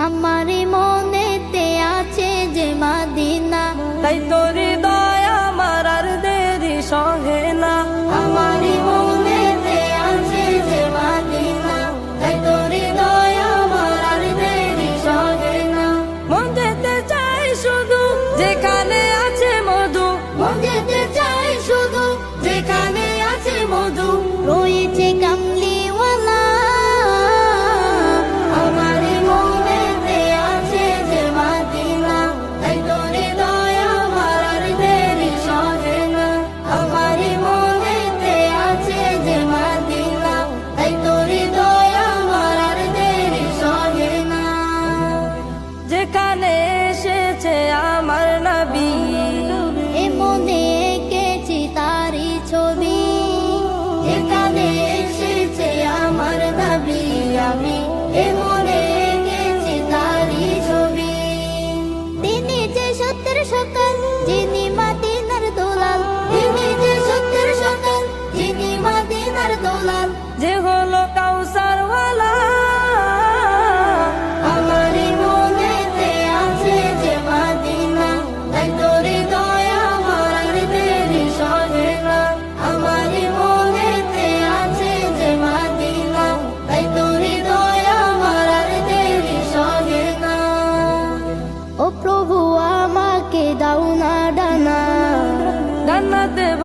আমারি মনেতে আছে যে মদিনা, তাই তোর হৃদয় আমার আর দেরি সহে না। আমারি মনেতে আছে যে মদিনা, তাই তোর হৃদয় আমার আর দেরি সহে না। মন যেতে চাই শুধু যেখানে আছে মধু, মন যেতে চাই শুধু যেখানে আছে মধু, রয়েছে কামলিওয়ালা। আমারি মনেতে আছে যে মদিনা, তাই তোর হৃদয় আমার আর দেরি সহে না। আমারি মনেতে আছে যে মদিনা, তাই তোর হৃদয় আমার আর দেরি সহে না। যেখানে এসেছে আমার নবী, এ মনে এঁকেছি তারি ছবি, এখানে এসেছে আমার নবী, আমি এ মনে এঁকেছি তারি ছবি। তিনি যে সত্যের সকাল, যিনি মদিনার দোলাল, তিনি যে সত্যের সকাল, যিনি মদিনার দোলাল। যে